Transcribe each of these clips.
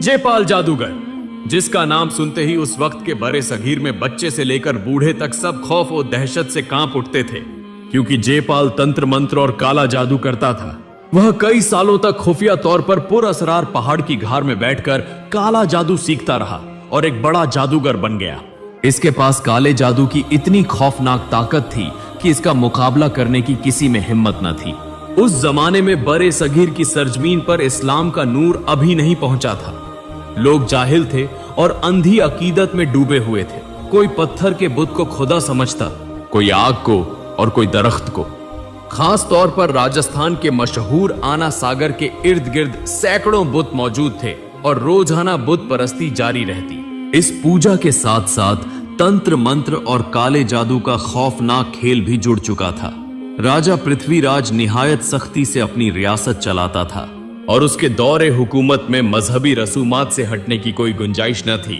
जयपाल जादूगर, जिसका नाम सुनते ही उस वक्त के बड़े सगीर में बच्चे से लेकर बूढ़े तक सब खौफ और दहशत से कांप उठते थे, क्योंकि जयपाल तंत्र मंत्र और काला जादू करता था। वह कई सालों तक खुफिया तौर पर पुरअसरार पहाड़ की घार में बैठकर काला जादू सीखता रहा और एक बड़ा जादूगर बन गया। इसके पास काले जादू की इतनी खौफनाक ताकत थी कि इसका मुकाबला करने की किसी में हिम्मत न थी। उस जमाने में बड़े सगीर की सरजमीन पर इस्लाम का नूर अभी नहीं पहुंचा था। लोग जाहिल थे और अंधी अकीदत में डूबे हुए थे। कोई पत्थर के बुत को खुदा समझता, कोई आग को और कोई दरख्त को। खास तौर पर राजस्थान के मशहूर आना सागर के इर्द गिर्द सैकड़ों बुत मौजूद थे और रोजाना बुत परस्ती जारी रहती। इस पूजा के साथ साथ तंत्र मंत्र और काले जादू का खौफनाक खेल भी जुड़ चुका था। राजा पृथ्वीराज निहायत सख्ती से अपनी रियासत चलाता था और उसके दौरे हुकूमत में मजहबी रसूमात से हटने की कोई गुंजाइश न थी।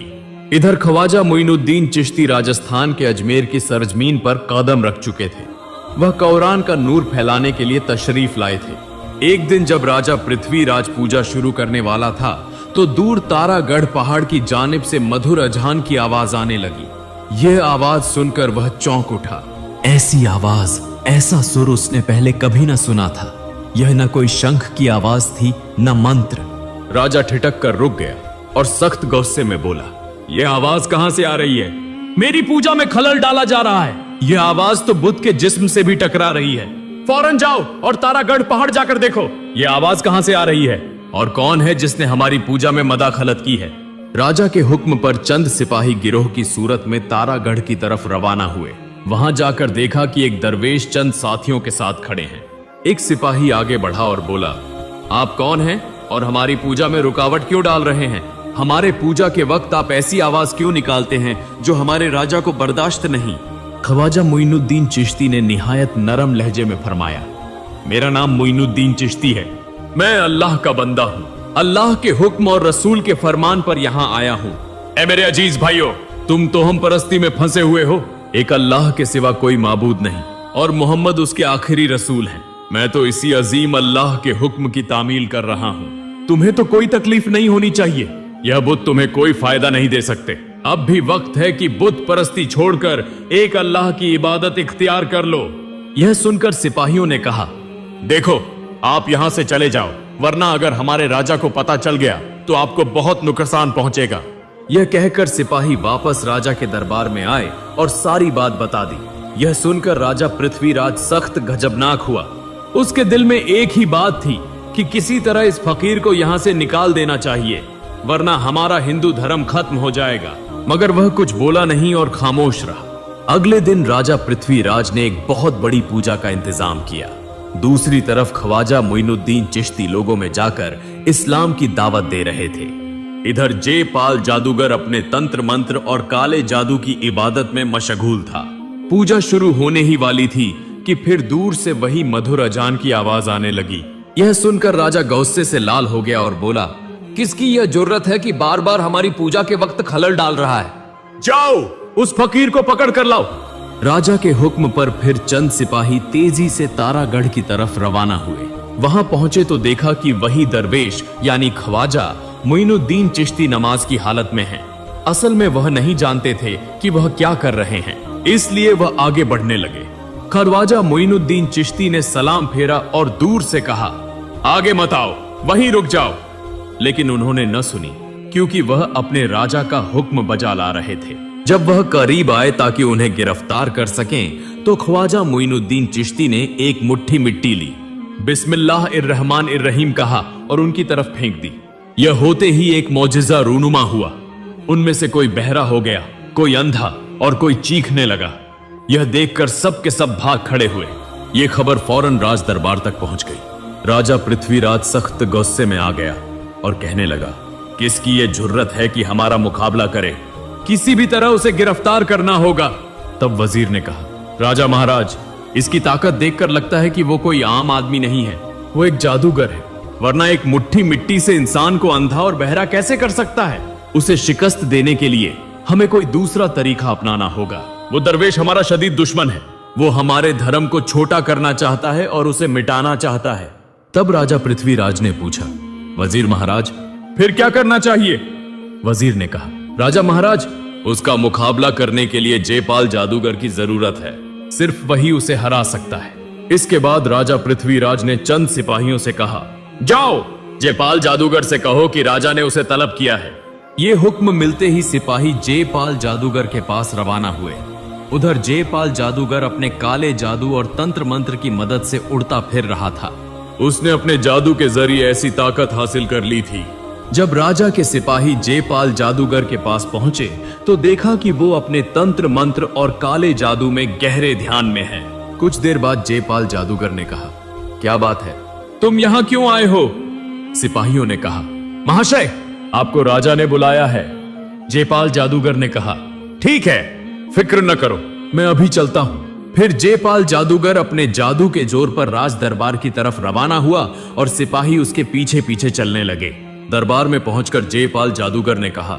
इधर ख्वाजा मोइनुद्दीन चिश्ती राजस्थान के अजमेर की सरजमीन पर कदम रख चुके थे। वह कुरान का नूर फैलाने के लिए तशरीफ लाए थे। एक दिन जब राजा पृथ्वीराज पूजा शुरू करने वाला था तो दूर तारागढ़ पहाड़ की जानिब से मधुर अजान की आवाज आने लगी। यह आवाज सुनकर वह चौंक उठा। ऐसी आवाज, ऐसा सुर उसने पहले कभी न सुना था। यह न कोई शंख की आवाज थी, न मंत्र। राजा ठिठक कर रुक गया और सख्त गुस्से में बोला, यह आवाज कहां से आ रही है? मेरी पूजा में खलल डाला जा रहा है। यह आवाज तो बुद्ध के जिस्म से भी टकरा रही है। फौरन जाओ और तारागढ़ पहाड़ जाकर देखो, यह आवाज कहां से आ रही है और कौन है जिसने हमारी पूजा में मदाखलत की है। राजा के हुक्म पर चंद सिपाही गिरोह की सूरत में तारागढ़ की तरफ रवाना हुए। वहां जाकर देखा कि एक दरवेश चंद साथियों के साथ खड़े हैं। एक सिपाही आगे बढ़ा और बोला, आप कौन हैं और हमारी पूजा में रुकावट क्यों डाल रहे हैं? हमारे पूजा के वक्त आप ऐसी आवाज क्यों निकालते हैं जो हमारे राजा को बर्दाश्त नहीं? ख्वाजा मोइनुद्दीन चिश्ती ने निहायत नरम लहजे में फरमाया, मेरा नाम मोइनुद्दीन चिश्ती है। मैं अल्लाह का बंदा हूँ। अल्लाह के हुक्म और रसूल के फरमान पर यहाँ आया हूँ। ऐ मेरे अजीज भाइयों, तुम तो हम परस्ती में फंसे हुए हो। एक अल्लाह के सिवा कोई माबूद नहीं और मोहम्मद उसके आखिरी रसूल हैं। मैं तो इसी अजीम अल्लाह के हुक्म की तामील कर रहा हूँ। तुम्हें तो कोई तकलीफ नहीं होनी चाहिए। यह बुत तुम्हें कोई फायदा नहीं दे सकते। अब भी वक्त है कि बुत परस्ती छोड़कर एक अल्लाह की इबादत इख्तियार कर लो। यह सुनकर सिपाहियों ने कहा, देखो आप यहां से चले जाओ, वरना अगर हमारे राजा को पता चल गया तो आपको बहुत नुकसान पहुंचेगा। यह कहकर सिपाही वापस राजा के दरबार में आए और सारी बात बता दी। यह सुनकर राजा पृथ्वीराज सख्त गजबनाक हुआ। उसके दिल में एक ही बात थी कि किसी तरह इस फकीर को यहां से निकाल देना चाहिए, वरना हमारा हिंदू धर्म खत्म हो जाएगा। मगर वह कुछ बोला नहीं और खामोश रहा। अगले दिन राजा पृथ्वीराज ने एक बहुत बड़ी पूजा का इंतजाम किया। दूसरी तरफ ख्वाजा मोइनुद्दीन चिश्ती लोगों में जाकर इस्लाम की दावत दे रहे थे। इधर जयपाल जादूगर अपने तंत्र मंत्र और काले जादू की इबादत में मशगूल था। पूजा शुरू होने ही वाली थी कि फिर दूर से वही मधुर अजान की आवाज आने लगी। यह सुनकर राजा गुस्से से लाल हो गया और बोला, किसकी यह जुर्रत है कि बार बार हमारी पूजा के वक्त खलल डाल रहा है? जाओ उस फकीर को पकड़ कर लाओ। राजा के हुक्म पर फिर चंद सिपाही तेजी से तारागढ़ की तरफ रवाना हुए। वहां पहुंचे तो देखा कि वही दरवेश यानी ख्वाजा मोइनुद्दीन चिश्ती नमाज की हालत में है। असल में वह नहीं जानते थे कि वह क्या कर रहे हैं, इसलिए वह आगे बढ़ने लगे। ख्वाजा मोइनुद्दीन चिश्ती ने सलाम फेरा और दूर से कहा, आगे मत आओ, वहीं रुक जाओ। लेकिन उन्होंने न सुनी, क्योंकि वह अपने राजा का हुक्म बजा ला रहे थे। जब वह करीब आए ताकि उन्हें गिरफ्तार कर सकें, तो ख्वाजा मोइनुद्दीन चिश्ती ने एक मुट्ठी मिट्टी ली, बिस्मिल्लाहिर्रहमानिर्रहीम कहा और उनकी तरफ फेंक दी। यह होते ही एक मौजिजा रूनुमा हुआ। उनमें से कोई बहरा हो गया, कोई अंधा और कोई चीखने लगा। यह देखकर सब के सब भाग खड़े हुए। यह खबर फौरन राज दरबार तक पहुंच गई। राजा पृथ्वीराज सख्त गुस्से में आ गया और कहने लगा, किसकी यह जुर्रत है कि हमारा मुकाबला करे? किसी भी तरह उसे गिरफ्तार करना होगा। तब वजीर ने कहा, राजा महाराज, इसकी ताकत देखकर लगता है कि वो कोई आम आदमी नहीं है, वो एक जादूगर है, वरना एक मुट्ठी मिट्टी से इंसान को अंधा और बहरा कैसे कर सकता है? उसे शिकस्त देने के लिए हमें कोई दूसरा तरीका अपनाना होगा। वो दरवेश हमारा शदीद दुश्मन है। वो हमारे धर्म को छोटा करना चाहता है और उसे मिटाना चाहता है। तब राजा पृथ्वीराज ने पूछा, वजीर महाराज, फिर क्या करना चाहिए? वजीर ने कहा, राजा महाराज, उसका मुकाबला करने के लिए जयपाल जादूगर की जरूरत है। सिर्फ वही उसे हरा सकता है। इसके बाद राजा पृथ्वीराज ने चंद सिपाहियों से कहा, जाओ जयपाल जादूगर से कहो कि राजा ने उसे तलब किया है। ये हुक्म मिलते ही सिपाही जयपाल जादूगर के पास रवाना हुए। उधर जयपाल जादूगर अपने काले जादू और तंत्र मंत्र की मदद से उड़ता फिर रहा था। उसने अपने जादू के जरिए ऐसी ताकत हासिल कर ली थी। जब राजा के सिपाही जयपाल जादूगर के पास पहुंचे तो देखा कि वो अपने तंत्र मंत्र और काले जादू में गहरे ध्यान में है। कुछ देर बाद जयपाल जादूगर ने कहा, क्या बात है, तुम यहां क्यों आए हो? सिपाहियों ने कहा, महाशय, आपको राजा ने बुलाया है। जयपाल जादूगर ने कहा, ठीक है, फिक्र न करो, मैं अभी चलता हूं। फिर जयपाल जादूगर अपने जादू के जोर पर राज दरबार की तरफ रवाना हुआ और सिपाही उसके पीछे पीछे चलने लगे। दरबार में पहुंचकर जयपाल जादूगर ने कहा,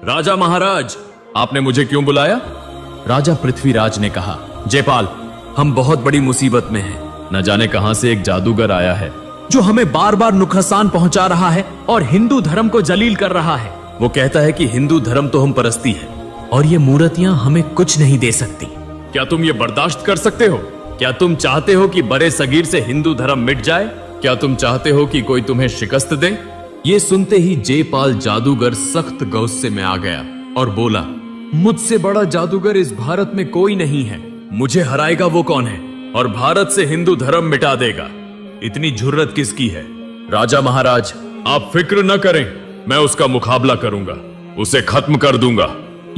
राजा महाराज, आपने मुझे क्यों बुलाया? राजा पृथ्वीराज ने कहा, जयपाल, हम बहुत बड़ी मुसीबत में हैं। न जाने कहां से एक जादूगर आया है जो हमें बार बार नुकसान पहुंचा रहा है और हिंदू धर्म को जलील कर रहा है। वो कहता है कि हिंदू धर्म तो हम परस्ती है और ये मूर्तियां हमें कुछ नहीं दे सकती। क्या तुम ये बर्दाश्त कर सकते हो? क्या तुम चाहते हो कि बड़े सगीर से हिंदू धर्म मिट जाए? क्या तुम चाहते हो कि कोई तुम्हें शिकस्त दे? ये सुनते ही जयपाल जादूगर सख्त गुस्से में आ गया और बोला, मुझसे बड़ा जादूगर इस भारत में कोई नहीं है। मुझे हराएगा वो कौन है और भारत से हिंदू धर्म मिटा देगा? इतनी जुर्रत किसकी है? राजा महाराज, आप फिक्र न करें, मैं उसका मुकाबला करूंगा, उसे खत्म कर दूंगा।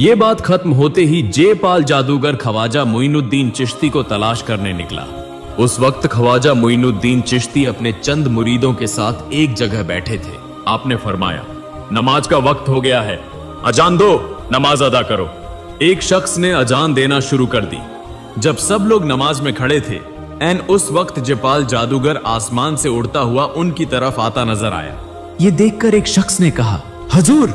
ये बात खत्म होते ही जयपाल जादूगर ख्वाजा मोइनुद्दीन चिश्ती को तलाश करने निकला। उस वक्त ख्वाजा मोइनुद्दीन चिश्ती अपने चंद मुरीदों के साथ एक जगह बैठे थे। आपने फरमाया, नमाज का वक्त हो गया है, अजान दो, नमाज अदा करो। एक शख्स ने अजान देना शुरू कर दी। जब सब लोग नमाज में खड़े थे, एन उस वक्त जयपाल जादूगर आसमान से उड़ता हुआ उनकी तरफ आता नजर आया। ये देखकर एक शख्स ने कहा, हुजूर,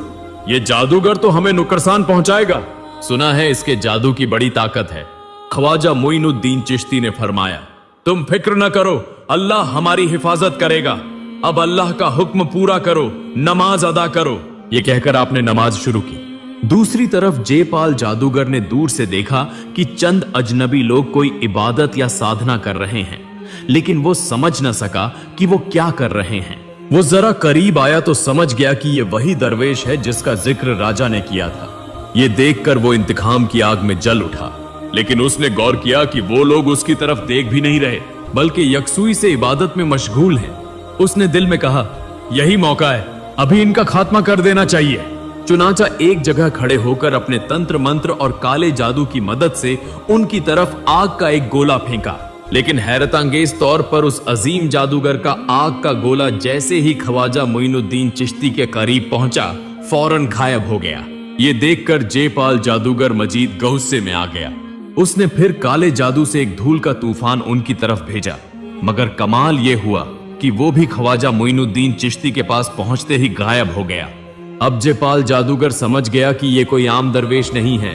ये जादूगर तो हमें नुकसान पहुंचाएगा। सुना है इसके जादू की बड़ी ताकत है। ख्वाजा मोइनुद्दीन चिश्ती ने फरमाया, तुम फिक्र न करो, अल्लाह हमारी हिफाजत करेगा। अब अल्लाह का हुक्म पूरा करो, नमाज अदा करो। ये कहकर आपने नमाज शुरू की। दूसरी तरफ जयपाल जादूगर ने दूर से देखा कि चंद अजनबी लोग कोई इबादत या साधना कर रहे हैं, लेकिन वो समझ न सका कि वो क्या कर रहे हैं। वो जरा करीब आया तो समझ गया कि ये वही दरवेश है जिसका जिक्र राजा ने किया था। ये देखकर वो इंतकाम की आग में जल उठा, लेकिन उसने गौर किया कि वो लोग उसकी तरफ देख भी नहीं रहे, बल्कि यकसुई से इबादत में मशगूल हैं। उसने दिल में कहा, यही मौका है, अभी इनका खात्मा कर देना चाहिए। चुनाचा एक जगह खड़े होकर अपने तंत्र मंत्र और काले जादू की मदद से उनकी तरफ आग का एक गोला फेंका, लेकिन हैरतअंगेज तौर पर उस अजीम जादूगर का आग का गोला जैसे ही ख्वाजा मोइनुद्दीन चिश्ती के करीब पहुंचा, फौरन गायब हो गया। ये देखकर जयपाल जादूगर मजीद गुस्से में आ गया। उसने फिर काले जादू से एक धूल का तूफान उनकी तरफ भेजा, मगर कमाल ये हुआ कि वो भी ख्वाजा मोइनुद्दीन चिश्ती के पास पहुंचते ही गायब हो गया। अब जयपाल जादूगर समझ गया कि ये कोई आम दरवेश नहीं है।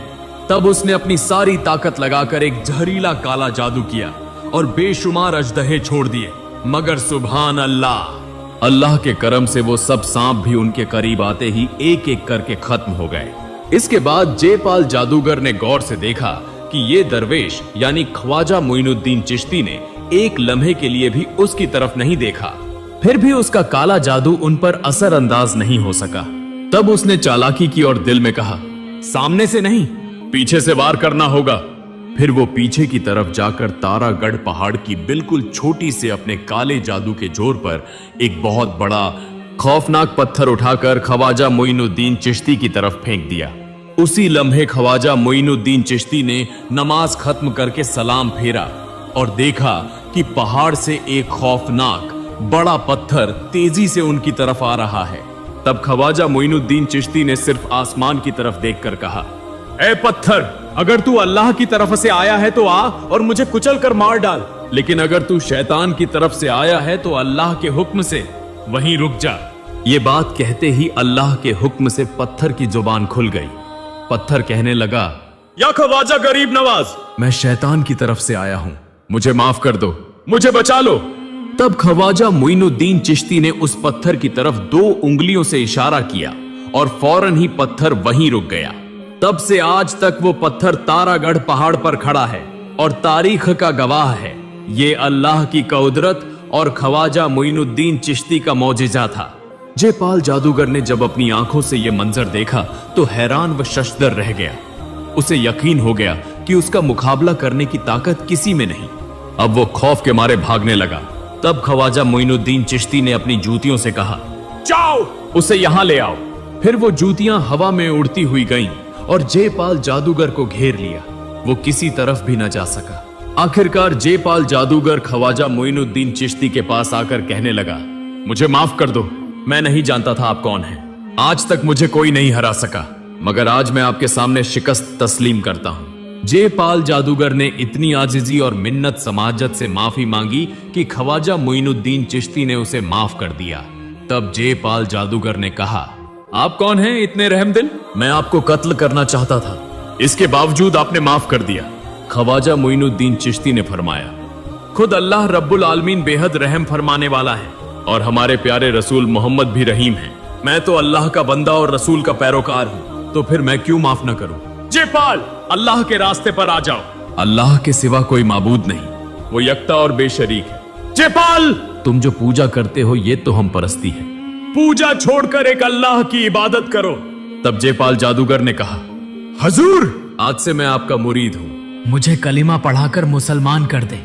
तब उसने अपनी सारी ताकत लगाकर एक जहरीला काला जादू किया और बेशुमार अजदहे छोड़ दिए, मगर सुभान अल्लाह, अल्लाह के करम से वो सब सांप भी उनके करीब आते ही एक एक करके खत्म हो गए। इसके बाद जयपाल जादूगर ने गौर से देखा कि ये दरवेश यानी ख्वाजा मोइनुद्दीन चिश्ती ने एक लम्हे के लिए भी उसकी तरफ नहीं देखा। फिर भी उसका काला जादू उन पर असर अंदाज नहीं हो सका। तब उसने चालाकी की और दिल में कहा, सामने से नहीं, पीछे से वार करना होगा। फिर वो पीछे की तरफ जाकर तारागढ़ पहाड़ की बिल्कुल छोटी से अपने काले जादू के जोर पर एक बहुत बड़ा खौफनाक पत्थर उठाकर ख्वाजा मोइनुद्दीन चिश्ती की तरफ फेंक दिया। उसी लम्हे ख्वाजा मोइनुद्दीन चिश्ती ने नमाज खत्म करके सलाम फेरा और देखा कि पहाड़ से एक खौफनाक बड़ा पत्थर तेजी से उनकी तरफ आ रहा है। तब ख्वाजा मोइनुद्दीन चिश्ती ने सिर्फ आसमान की तरफ देखकर कहा, ए पत्थर, अगर तू अल्लाह की तरफ से आया है तो आ और मुझे कुचल कर मार डाल, लेकिन अगर तू शैतान की तरफ से आया है तो अल्लाह के हुक्म से वहीं रुक जा। ये बात कहते ही अल्लाह के हुक्म से पत्थर की जुबान खुल गई। पत्थर कहने लगा, या ख्वाजा गरीब नवाज, मैं शैतान की तरफ से आया हूं, मुझे माफ कर दो, मुझे बचा लो। तब ख्वाजा मोइनुद्दीन चिश्ती ने उस पत्थर की तरफ 2 उंगलियों से इशारा किया और फौरन ही पत्थर वहीं रुक गया। तब से आज तक वो पत्थर तारागढ़ पहाड़ पर खड़ा है और तारीख का गवाह है। ये अल्लाह की कुदरत और ख्वाजा मोइनुद्दीन चिश्ती का मौजिजा था। जयपाल जादूगर ने जब अपनी आंखों से यह मंजर देखा तो हैरान व शशदर रह गया। उसे यकीन हो गया कि उसका मुकाबला करने की ताकत किसी में नहीं। अब वो खौफ के मारे भागने लगा। तब ख्वाजा मोइनुद्दीन चिश्ती ने अपनी जूतियों से कहा, जाओ उसे यहां ले आओ। फिर वो जूतियां हवा में उड़ती हुई गईं और जयपाल जादूगर को घेर लिया। वो किसी तरफ भी न जा सका। आखिरकार जयपाल जादूगर ख्वाजा मोइनुद्दीन चिश्ती के पास आकर कहने लगा, मुझे माफ कर दो, मैं नहीं जानता था आप कौन हैं। आज तक मुझे कोई नहीं हरा सका, मगर आज मैं आपके सामने शिकस्त तस्लीम करता हूं। जयपाल जादूगर ने इतनी आजिजी और मिन्नत समाजत से माफी मांगी कि ख्वाजा मोइनुद्दीन चिश्ती ने उसे माफ कर दिया। तब जयपाल जादूगर ने कहा, आप कौन हैं इतने रहमदिल? मैं आपको कत्ल करना चाहता था, इसके बावजूद आपने माफ कर दिया। ख्वाजा मोइनुद्दीन चिश्ती ने फरमाया, खुद अल्लाह रब्बुल आलमीन बेहद रहम फरमाने वाला है और हमारे प्यारे रसूल मोहम्मद भी रहीम हैं। मैं तो अल्लाह का बंदा और रसूल का पैरोकार हूं, तो फिर मैं क्यों माफ न करूं? जयपाल, अल्लाह के रास्ते पर आ जाओ। अल्लाह के सिवा कोई माबूद नहीं, वो यकता और बेशरीक है। जयपाल, तुम जो पूजा करते हो ये तो हम परस्ती है। पूजा छोड़कर एक अल्लाह की इबादत करो। तब जयपाल जादूगर ने कहा, हजूर, आज से मैं आपका मुरीद हूं, मुझे कलिमा पढ़ाकर मुसलमान कर दे।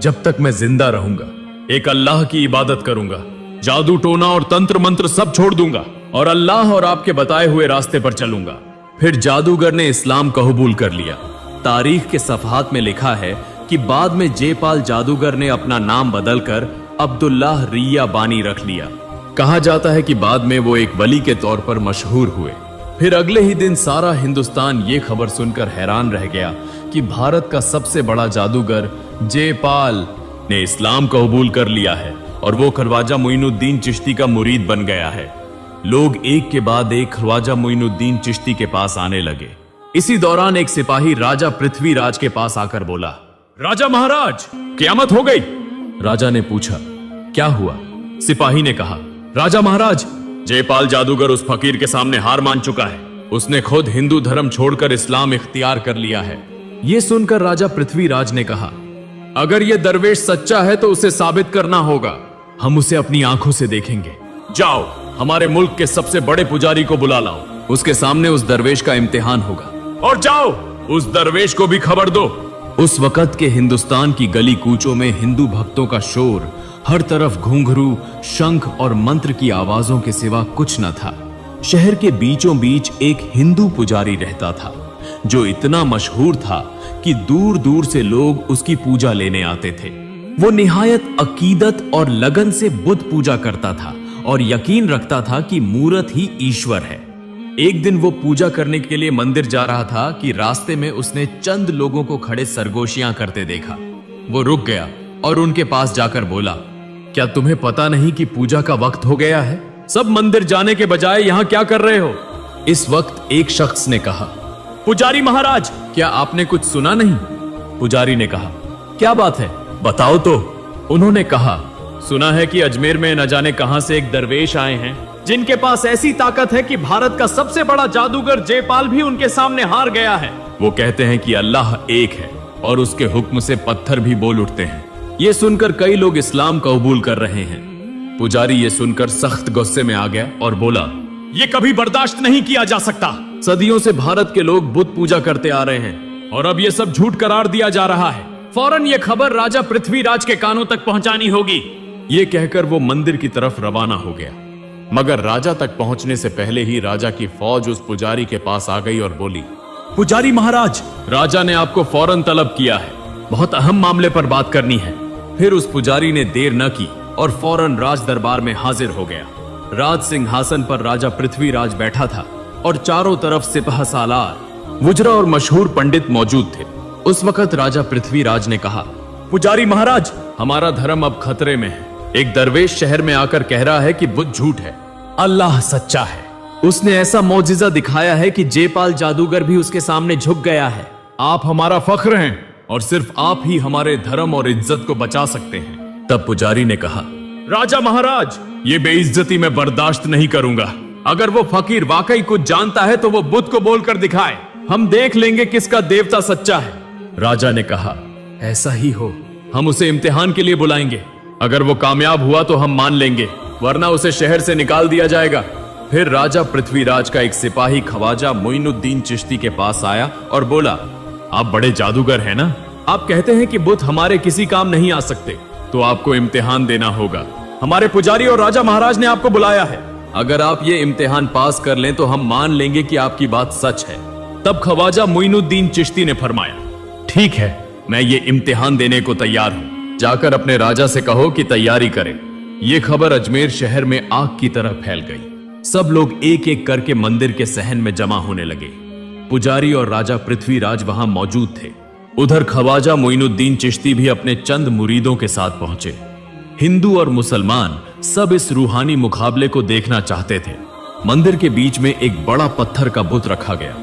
जब तक मैं जिंदा रहूंगा एक अल्लाह की इबादत करूंगा, जादू टोना और तंत्र मंत्र सब छोड़ दूंगा और अल्लाह और आपके बताए हुए रास्ते पर चलूंगा। फिर जादूगर ने इस्लाम कबूल कर लिया। तारीख के सफहात में लिखा है कि बाद में जयपाल जादूगर ने अपना नाम बदलकर अब्दुल्लाह रिया बानी रख लिया। कहा जाता है कि बाद में वो एक वली के तौर पर मशहूर हुए। फिर अगले ही दिन सारा हिंदुस्तान ये खबर सुनकर हैरान रह गया कि भारत का सबसे बड़ा जादूगर जयपाल ने इस्लाम कबूल कर लिया है और वो ख्वाजा मोइनुद्दीन चिश्ती का मुरीद बन गया है। लोग एक के बाद एक ख्वाजा मोइनुद्दीन चिश्ती के पास आने लगे। इसी दौरान एक सिपाही राजा पृथ्वीराज के पास आकर बोला, राजा महाराज, क़यामत हो गई। राजा ने पूछा, क्या हुआ? सिपाही ने कहा, राजा महाराज, जयपाल जादूगर उस फकीर के सामने हार मान चुका है। उसने खुद हिंदू धर्म छोड़कर इस्लाम इख्तियार कर लिया है। यह सुनकर राजा पृथ्वीराज ने कहा, अगर यह दरवेश सच्चा है तो उसे साबित करना होगा। हम उसे अपनी आंखों से देखेंगे। जाओ, हमारे मुल्क के सबसे बड़े पुजारी को बुला लाओ, उसके सामने उस दरवेश का इम्तिहान होगा। और जाओ, उस दरवेश को भी खबर दो। उस वक्त के हिंदुस्तान की गली कूचों में हिंदू भक्तों का शोर, हर तरफ घुंघरू, शंख और मंत्र की आवाजों के सिवा कुछ न था। शहर के बीचों बीच एक हिंदू पुजारी रहता था जो इतना मशहूर था कि दूर दूर से लोग उसकी पूजा लेने आते थे। वो निहायत अकीदत और लगन से बुद्ध पूजा करता था और यकीन रखता था कि मूरत ही ईश्वर है। एक दिन वो पूजा करने के लिए मंदिर जा रहा था कि रास्ते में उसने चंद लोगों को खड़े सरगोशियां करते देखा। वो रुक गया और उनके पास जाकर बोला, क्या तुम्हें पता नहीं कि पूजा का वक्त हो गया है? सब मंदिर जाने के बजाय यहां क्या कर रहे हो? इस वक्त एक शख्स ने कहा, पुजारी महाराज, क्या आपने कुछ सुना नहीं? पुजारी ने कहा, क्या बात है, बताओ तो। उन्होंने कहा, सुना है कि अजमेर में न जाने कहां से एक दरवेश आए हैं जिनके पास ऐसी ताकत है कि भारत का सबसे बड़ा जादूगर जयपाल भी उनके सामने हार गया है। वो कहते हैं कि अल्लाह एक है और उसके हुक्म से पत्थर भी बोल उठते हैं। ये सुनकर कई लोग इस्लाम कबूल कर रहे हैं। पुजारी ये सुनकर सख्त गुस्से में आ गया और बोला, ये कभी बर्दाश्त नहीं किया जा सकता। सदियों से भारत के लोग बुद्ध पूजा करते आ रहे हैं और अब ये सब झूठ करार दिया जा रहा है। फौरन ये खबर राजा पृथ्वीराज के कानों तक पहुंचानी होगी। ये कहकर वो मंदिर की तरफ रवाना हो गया, मगर राजा तक पहुंचने से पहले ही राजा की फौज उस पुजारी के पास आ गई और बोली, पुजारी महाराज, राजा ने आपको फौरन तलब किया है, बहुत अहम मामले पर बात करनी है। फिर उस पुजारी ने देर न की और फौरन राज दरबार में हाजिर हो गया। राज सिंहासन पर राजा पृथ्वीराज बैठा था और चारों तरफ सिपह सालार, वुजरा और मशहूर पंडित मौजूद थे। उस वक्त राजा पृथ्वीराज ने कहा, पुजारी महाराज, हमारा धर्म अब खतरे में है। एक दरवेश शहर में आकर कह रहा है कि बुद्ध झूठ है, अल्लाह सच्चा है। उसने ऐसा मौजिजा दिखाया है कि जयपाल जादूगर भी उसके सामने झुक गया है। आप हमारा फख्र हैं और सिर्फ आप ही हमारे धर्म और इज्जत को बचा सकते हैं। तब पुजारी ने कहा, राजा महाराज, ये बेइज्जती मैं बर्दाश्त नहीं करूंगा। अगर वो फकीर वाकई कुछ जानता है तो वो बुद्ध को बोलकर दिखाए, हम देख लेंगे किसका देवता सच्चा है। राजा ने कहा, ऐसा ही हो, हम उसे इम्तिहान के लिए बुलाएंगे। अगर वो कामयाब हुआ तो हम मान लेंगे, वरना उसे शहर से निकाल दिया जाएगा। फिर राजा पृथ्वीराज का एक सिपाही ख्वाजा मोइनुद्दीन चिश्ती के पास आया और बोला, आप बड़े जादूगर हैं ना? आप कहते हैं कि बुद्ध हमारे किसी काम नहीं आ सकते, तो आपको इम्तिहान देना होगा। हमारे पुजारी और राजा महाराज ने आपको बुलाया है। अगर आप ये इम्तिहान पास कर लें तो हम मान लेंगे कि आपकी बात सच है। तब ख्वाजा मोइनुद्दीन चिश्ती ने फरमाया, ठीक है, मैं ये इम्तिहान देने को तैयार हूं। जाकर अपने राजा से कहो कि तैयारी करे। ये खबर अजमेर शहर में आग की तरह फैल गई। सब लोग एक एक करके मंदिर के सहन में जमा होने लगे। पुजारी और राजा पृथ्वीराज वहां मौजूद थे। उधर ख्वाजा मोइनुद्दीन चिश्ती भी अपने चंद मुरीदों के साथ पहुंचे। हिंदू और मुसलमान सब इस रूहानी मुकाबले को देखना चाहते थे। मंदिर के बीच में एक बड़ा पत्थर का बुत रखा गया।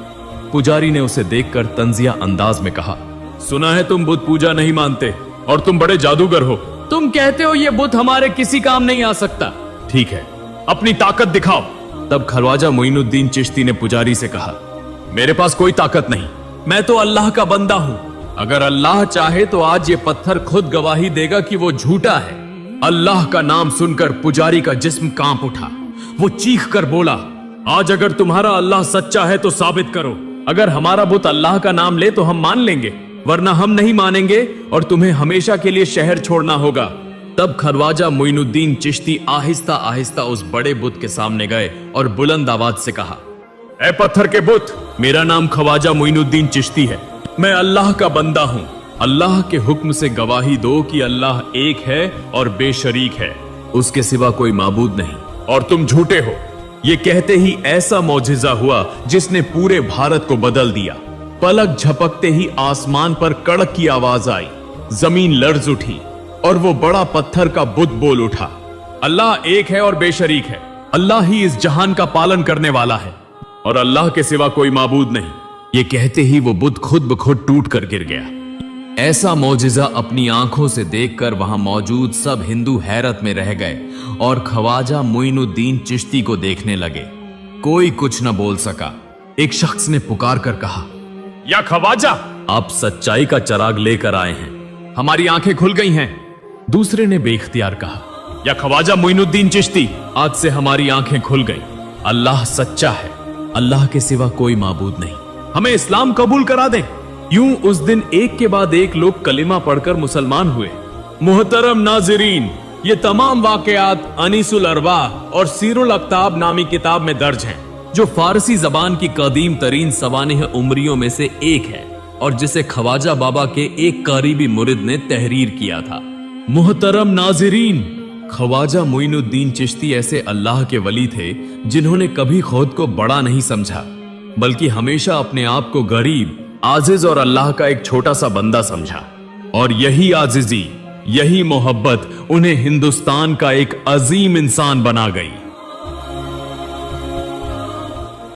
पुजारी ने उसे देखकर तंजिया अंदाज में कहा, सुना है तुम बुत पूजा नहीं मानते और तुम बड़े जादूगर हो। तुम कहते हो ये बुत हमारे किसी काम नहीं आ सकता। ठीक है, अपनी ताकत दिखाओ। तब ख्वाजा मोइनुद्दीन चिश्ती ने पुजारी से कहा, मेरे पास कोई ताकत नहीं, मैं तो अल्लाह का बंदा हूं। अगर अल्लाह चाहे तो आज ये पत्थर खुद गवाही देगा कि वो झूठा है। अल्लाह का नाम सुनकर पुजारी का जिस्म कांप उठा। वो चीख कर बोला, आज अगर तुम्हारा अल्लाह सच्चा है तो साबित करो। अगर हमारा बुत अल्लाह का नाम ले तो हम मान लेंगे, वरना हम नहीं मानेंगे और तुम्हें हमेशा के लिए शहर छोड़ना होगा। तब ख्वाजा मोइनुद्दीन चिश्ती आहिस्ता आहिस्ता उस बड़े बुत के सामने गए और बुलंद आवाज से कहा, ऐ पत्थर के बुत, मेरा नाम ख्वाजा मोइनुद्दीन चिश्ती है। मैं अल्लाह का बंदा हूं। अल्लाह के हुक्म से गवाही दो कि अल्लाह एक है और बेशरीक है, उसके सिवा कोई माबूद नहीं, और तुम झूठे हो। ये कहते ही ऐसा मौजिजा हुआ जिसने पूरे भारत को बदल दिया। पलक झपकते ही आसमान पर कड़क की आवाज आई, जमीन लर्ज उठी और वो बड़ा पत्थर का बुत बोल उठा, अल्लाह एक है और बेशरीक है। अल्लाह ही इस जहान का पालन करने वाला है और अल्लाह के सिवा कोई माबूद नहीं। ये कहते ही वो बुत खुद ब खुद टूट कर गिर गया। ऐसा मौजिजा अपनी आंखों से देखकर वहां मौजूद सब हिंदू हैरत में रह गए और ख्वाजा मोइनुद्दीन चिश्ती को देखने लगे। कोई कुछ न बोल सका। एक शख्स ने पुकार कर कहा, या ख्वाजा, आप सच्चाई का चिराग लेकर आए हैं, हमारी आंखें खुल गई हैं। दूसरे ने बेख्तियार कहा, या ख्वाजा मोइनुद्दीन चिश्ती, आज से हमारी आंखें खुल गई। अल्लाह सच्चा है, अल्लाह के सिवा कोई माबूद नहीं, हमें इस्लाम कबूल करा दें। यूं उस दिन एक के बाद एक लोग कलिमा पढ़कर मुसलमान हुए। मुहतरम नाज़रीन, ये तमाम वाकयात अनीसुल अरवाह और सीरुल अख्ताब नामी किताब में दर्ज हैं, जो फारसी जबान की कदीम तरीन सवानिह उमरियों में से एक है और जिसे ख्वाजा बाबा के एक करीबी मुरिद ने तहरीर किया था। मुहतरम नाज़रीन, ख्वाजा मोइनुद्दीन चिश्ती ऐसे अल्लाह के वली थे जिन्होंने कभी खुद को बड़ा नहीं समझा, बल्कि हमेशा अपने आप को गरीब, आजिज और अल्लाह का एक छोटा सा बंदा समझा। और यही आजिजी, यही मोहब्बत उन्हें हिंदुस्तान का एक अजीम इंसान बना गई।